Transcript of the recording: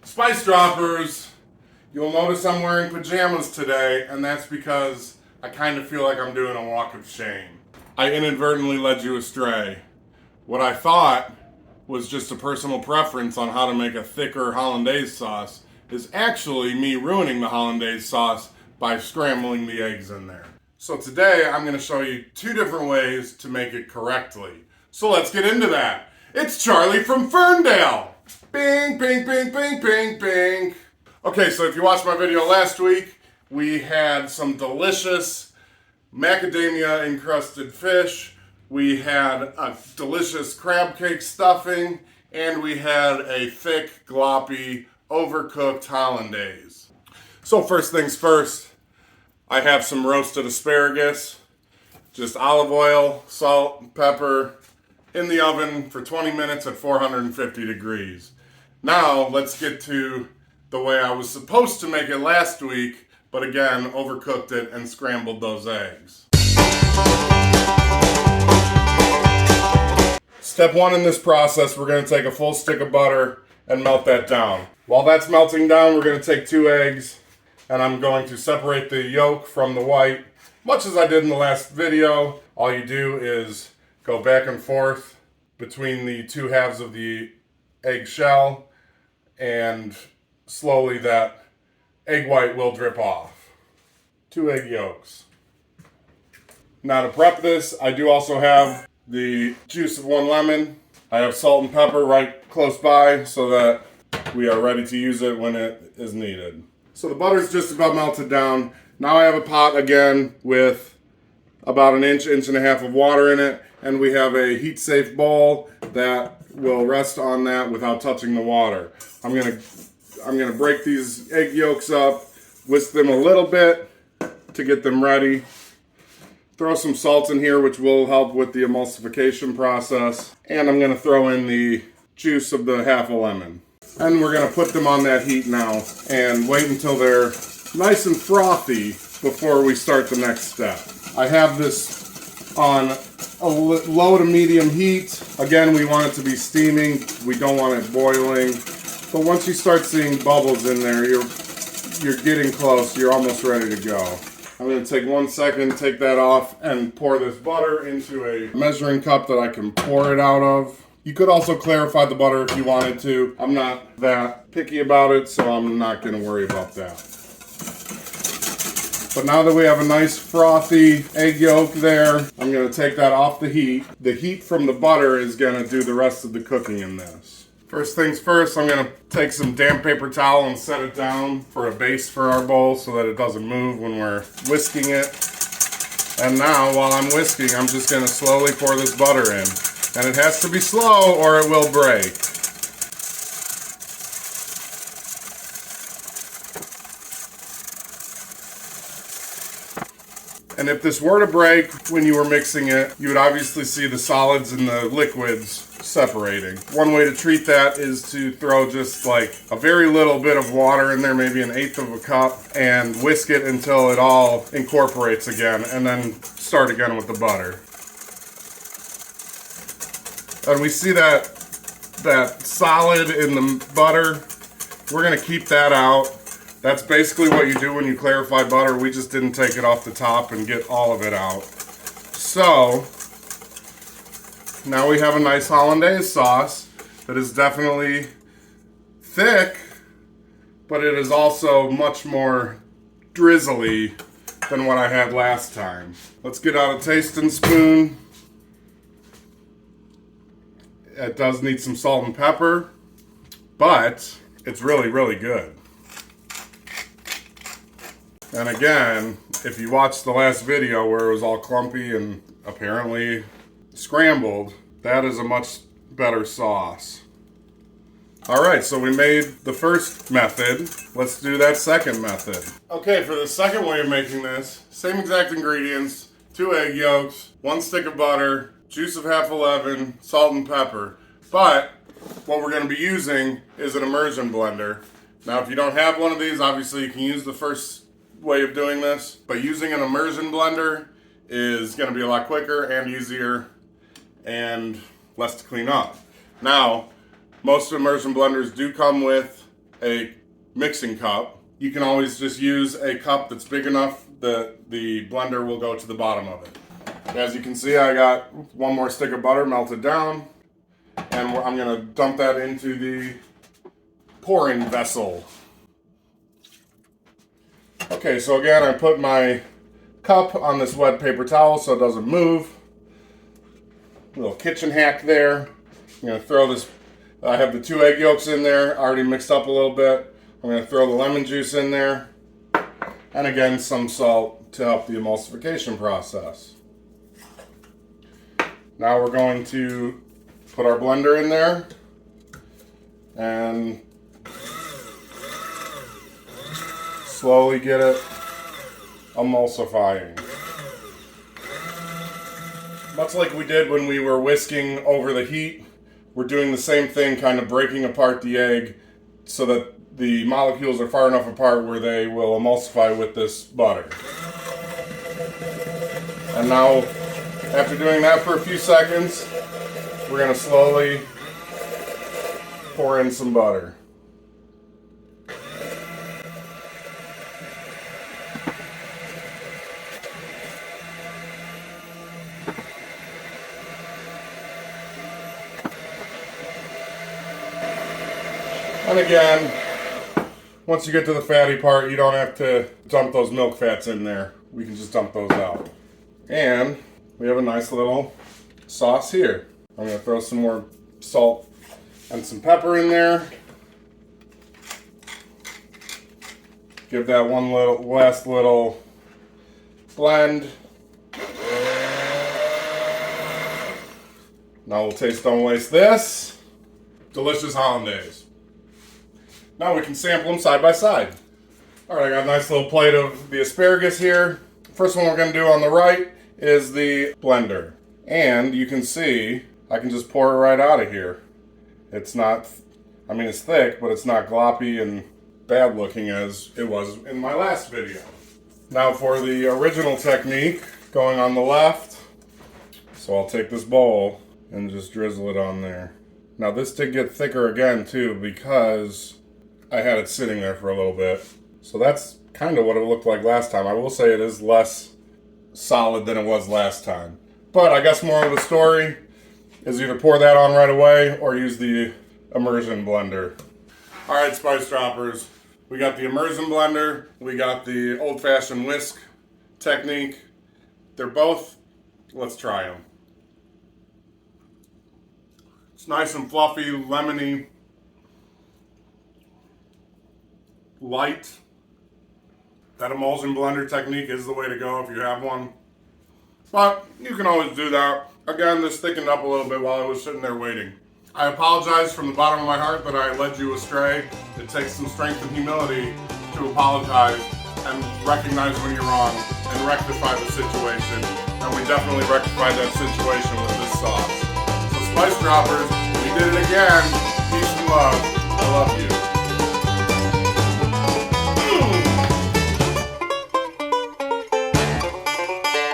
SpiceDroppers, you'll notice I'm wearing pajamas today, and that's because I kind of feel like I'm doing a walk of shame. I inadvertently led you astray. What I thought was just a personal preference on how to make a thicker Hollandaise sauce is actually me ruining the Hollandaise sauce by scrambling the eggs in there. So today I'm going to show you 2 different ways to make it correctly. So let's get into that. It's Charlie from Ferndale. Bing, bing, bing, bing, bing, bing. Okay, so if you watched my video last week, we had some delicious macadamia encrusted fish. We had a delicious crab cake stuffing, and we had a thick, gloppy, overcooked Hollandaise. So first things first, I have some roasted asparagus, just olive oil, salt, pepper, in the oven for 20 minutes at 450 degrees. Now let's get to the way I was supposed to make it last week, but again, overcooked it and scrambled those eggs. Step 1 in this process, we're going to take a full stick of butter and melt that down. While that's melting down, we're going to take 2 eggs, and I'm going to separate the yolk from the white. Much as I did in the last video, all you do is go back and forth between the 2 halves of the egg shell, and slowly that egg white will drip off. 2 egg yolks. Now to prep this, I do also have the juice of 1 lemon. I have salt and pepper right close by so that we are ready to use it when it is needed. So the butter's just about melted down. Now I have a pot again with about an inch and a half of water in it, and we have a heat-safe bowl that will rest on that without touching the water. I'm gonna break these egg yolks up, whisk them a little bit to get them ready. Throw some salt in here, which will help with the emulsification process. And I'm gonna throw in the juice of the half a lemon. And we're gonna put them on that heat now and wait until they're nice and frothy before we start the next step. I have this on a low to medium heat. Again, we want it to be steaming. We don't want it boiling. But once you start seeing bubbles in there, you're getting close. You're almost ready to go. I'm going to take 1 second, take that off, and pour this butter into a measuring cup that I can pour it out of. You could also clarify the butter if you wanted to. I'm not that picky about it, so I'm not going to worry about that. But now that we have a nice frothy egg yolk there, I'm going to take that off the heat. The heat from the butter is going to do the rest of the cooking in this. First things first, I'm going to take some damp paper towel and set it down for a base for our bowl so that it doesn't move when we're whisking it. And now, while I'm whisking, I'm just going to slowly pour this butter in. And it has to be slow or it will break. And if this were to break when you were mixing it, you would obviously see the solids and the liquids separating. One way to treat that is to throw just like a very little bit of water in there, maybe 1/8 of a cup, and whisk it until it all incorporates again, and then start again with the butter. And we see that solid in the butter. We're going to keep that out. That's basically what you do when you clarify butter. We just didn't take it off the top and get all of it out. So now we have a nice Hollandaise sauce that is definitely thick, but it is also much more drizzly than what I had last time. Let's get out a tasting spoon. It does need some salt and pepper, but it's really, really good. And again, if you watched the last video where it was all clumpy and apparently scrambled, that is a much better sauce. Alright, so we made the first method. Let's do that second method. Okay, for the second way of making this, same exact ingredients, 2 egg yolks, 1 stick of butter, juice of half a lemon, salt and pepper. But what we're going to be using is an immersion blender. Now if you don't have one of these, obviously you can use the first way of doing this, but using an immersion blender is going to be a lot quicker and easier and less to clean up. Now, most immersion blenders do come with a mixing cup. You can always just use a cup that's big enough that the blender will go to the bottom of it. As you can see, I got one more stick of butter melted down, and I'm going to dump that into the pouring vessel. Okay, so again, I put my cup on this wet paper towel so it doesn't move. Little kitchen hack there. I'm going to throw this, I have the 2 egg yolks in there, already mixed up a little bit. I'm going to throw the lemon juice in there. And again, some salt to help the emulsification process. Now we're going to put our blender in there and slowly get it emulsifying. Much like we did when we were whisking over the heat, we're doing the same thing, kind of breaking apart the egg so that the molecules are far enough apart where they will emulsify with this butter. And now, after doing that for a few seconds, we're going to slowly pour in some butter. And again, once you get to the fatty part, you don't have to dump those milk fats in there. We can just dump those out. And we have a nice little sauce here. I'm going to throw some more salt and some pepper in there. Give that one last little blend. Now we'll taste Don't Waste this. Delicious Hollandaise. Now we can sample them side by side. All right, I got a nice little plate of the asparagus here. First one we're gonna do on the right is the blender. And you can see, I can just pour it right out of here. It's not, I mean it's thick, but it's not gloppy and bad looking as it was in my last video. Now for the original technique, going on the left. So I'll take this bowl and just drizzle it on there. Now this did get thicker again too because I had it sitting there for a little bit. So that's kind of what it looked like last time. I will say it is less solid than it was last time. But I guess more of the story is either pour that on right away or use the immersion blender. All right, Spice Droppers. We got the immersion blender. We got the old-fashioned whisk technique. They're both, let's try them. It's nice and fluffy, lemony, light. That emulsion blender technique is the way to go if you have one. But you can always do that. Again, this thickened up a little bit while I was sitting there waiting. I apologize from the bottom of my heart that I led you astray. It takes some strength and humility to apologize and recognize when you're wrong and rectify the situation. And we definitely rectified that situation with this sauce. So Spice Droppers, we did it again. Peace and love. I love you.